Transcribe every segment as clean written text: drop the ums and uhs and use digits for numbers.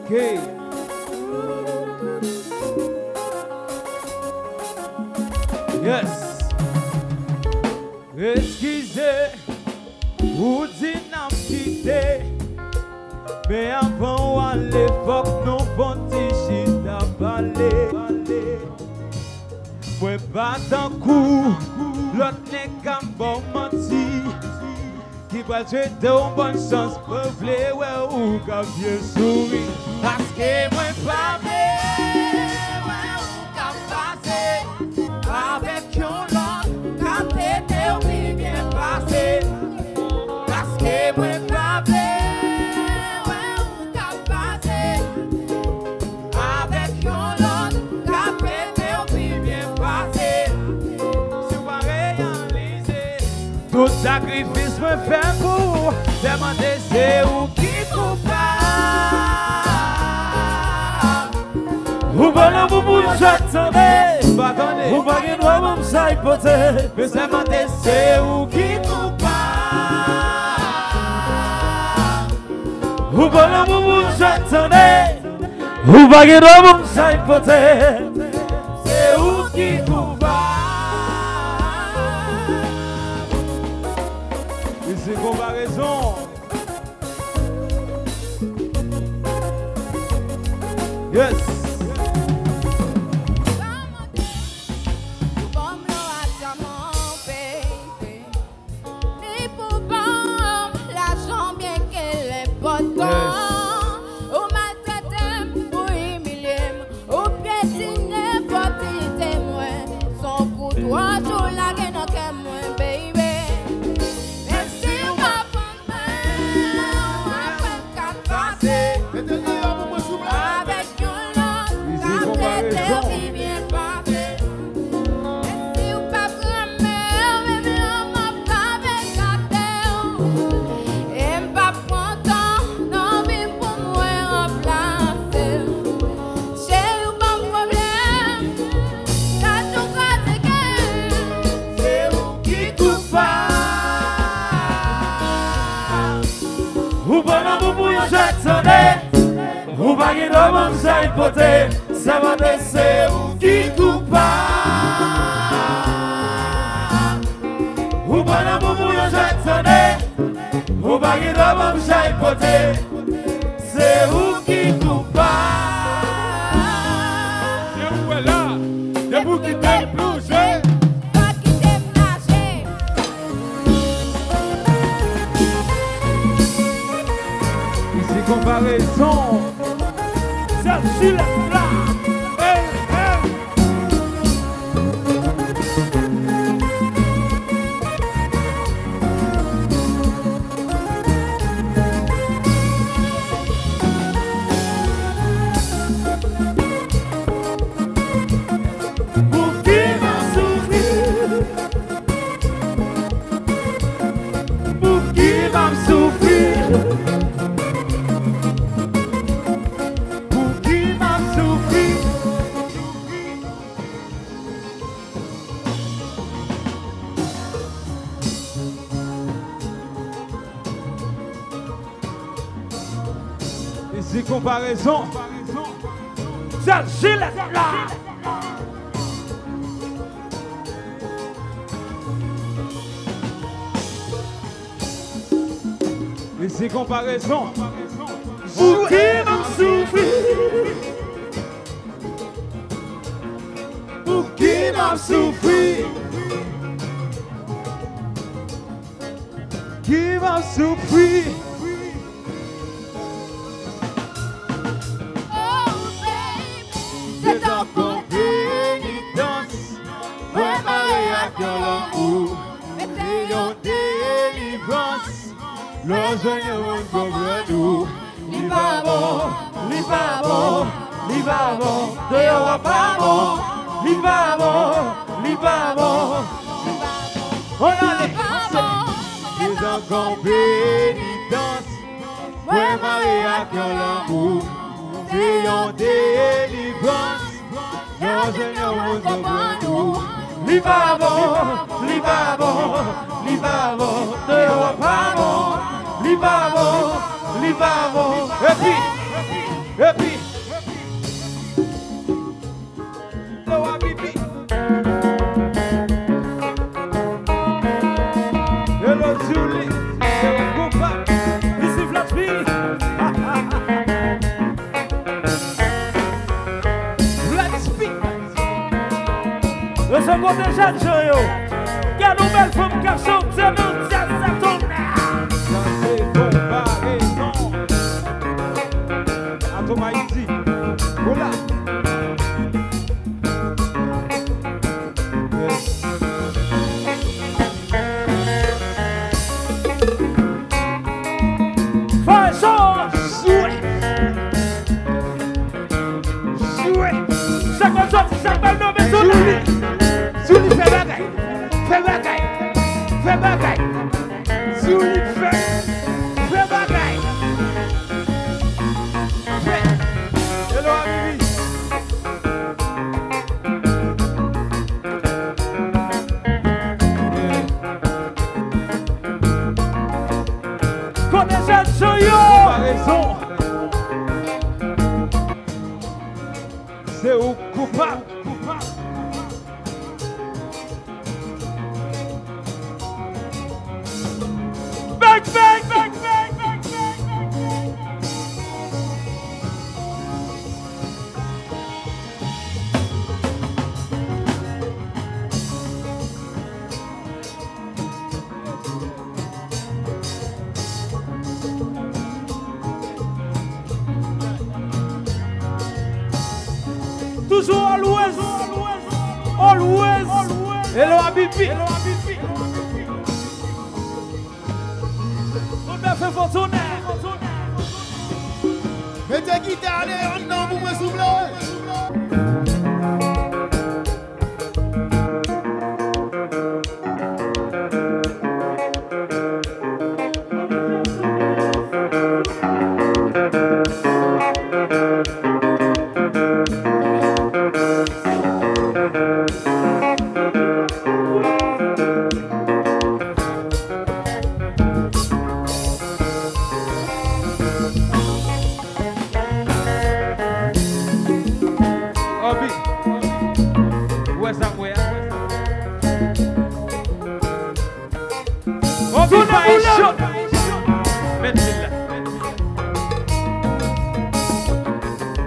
Okay. Yes. Excusez, ou dit n'a quitté. Mais avant à l'époque, non bon tichis à parler. Moi pas d'un coup, l'autre n'est qu'un bon menti. Qui va te donner une bonne chance pour vouloir ouais ou qu'à bien sourire. Parce que moi pas ouais ou qu'à passer avec un l'autre, qu'à t'aider oui bien passé. Parce que moi pas ouais ou qu'à passer avec un l'autre, qu'à t'aider oui bien passé. Si on va réaliser tout sacrifice me fait pour demander c'est où qui coupable. Ou pas là pour vous j'attendais. Pardonnez. Ou pas que nous avons ça hypothèse. Mais demander c'est où qui coupable. Ou pas là pour vous j'attendais. Ou pas que nous avons ça hypothèse. C'est où qui coupable. Et c'est comparaison. Yes. Ou pas que nous avons ça hypothèse. Ça va c'est où qui coupable. Ou pas là pour vous j'attendais. Ou pas que nous avons ça hypothèse. C'est où qui coupable. Et où est là? Et vous qui t'aime plonger. Ici comparaison. C'est la flamme. Ici comparaison. C'est la flamme. Ici comparaison. Pour qui m'a souffert. Pour qui m'a souffert. Qui m'a souffert. C'est encore pénitence. Ouais, Maria, dans l'amour. C'est une délivrance. L'enseignement comprend nous. Li pas bon, li pas bon, li pas bon. Dehors pas bon, li pas bon, li pas bon. On a les c'est encore pénitence. Ouais, Maria, dans l'amour. C'est une délivrance. L'enseignement comprend nous. Li pas bon, li pas bon, li pas bon. Dehors pas bon. Li pas bon, et puis Et puis, le Habibi. Hello Julie, c'est un coupable. Ici Flatby. Flatby. Le second déjà de Joyo. Quelle nouvelle femme qui a chanté nous tient sa tourne. Ça c'est comparaison. À ton Haïti. Voilà. Julie fait bagaille, fais bagaille. Julie fais bagaille. Hello Habibi. Connaissance sur yo. Raison. C'est où coupable. Toujours always. Hello Habibi. On a fait fortuner. Mettez guitare, allez, on a un bout de souffle.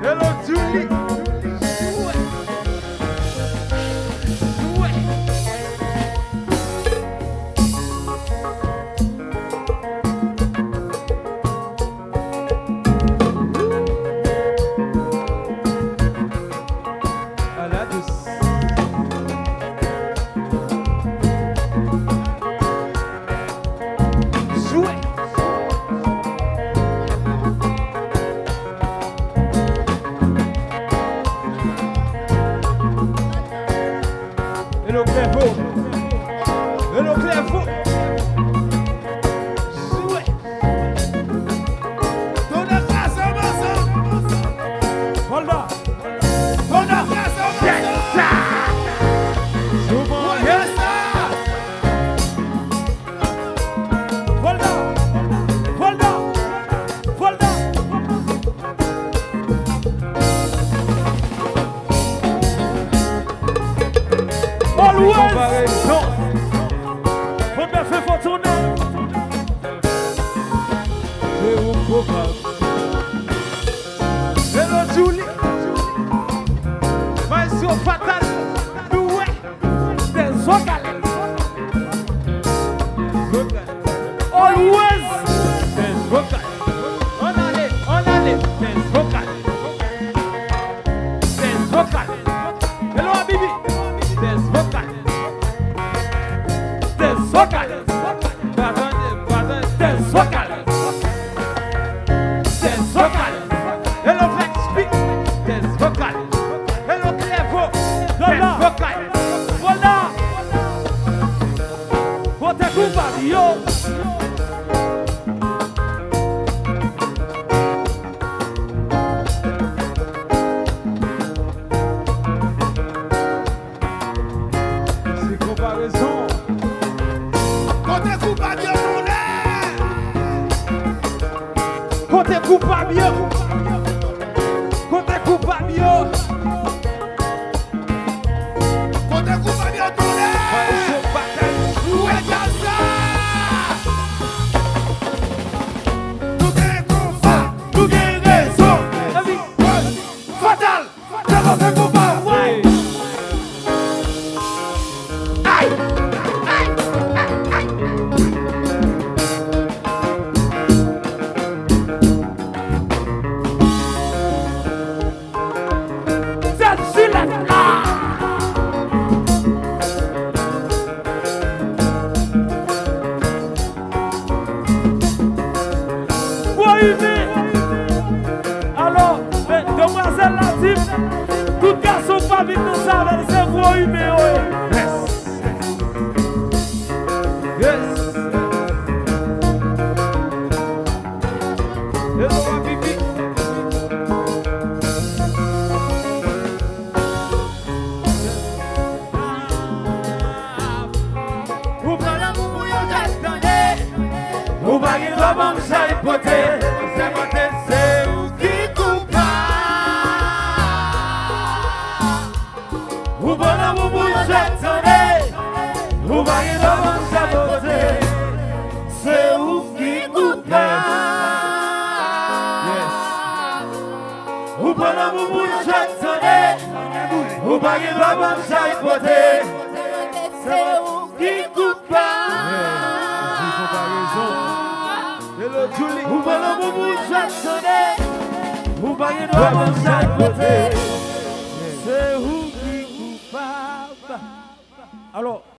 Hello Julie. Hello Clairvaux. Jouet. Donna grâce à Manson. Voilà. Donna grâce à Manson. Yes, sir. Souvent, yes, sir. Voilà. Always. On a fait fortuner. C'est où coupable. Hello Julie. Maestro fatal. Doué. Des vocales. Always. Des vocales. On allait. Des vocales. Hello Habibi. Des vocales. Hello Flatby. Des vocales. Hello Clairvaux. Des vocales. Voilà. Votre coupable, yo. C'est comparaison. Côté coupable, yo, mon air. Côté coupable, yo. posible. Tout garçon pas vite dans ça, c'est gros humain. Yes. Yes. Hello, Bibi. Ou pas l'amour, yo j'attendais. Ou pas qu'il doit m'en s'aipoter. C'est où qui coupe. Ou pas l'amour, yo j'attendais. Ou pas qu'il doit m'en s'aipoter. C'est où qui coupe. Ou pas l'amour, yo j'attendais. Ou pas qu'il doit m'en s'aipoter. C'est où qui coupe. Hello Julie, ou pas l'amour j'attendais, ou pas qu'il doit m'en s'aipoter. C'est où qui coupable. Alors,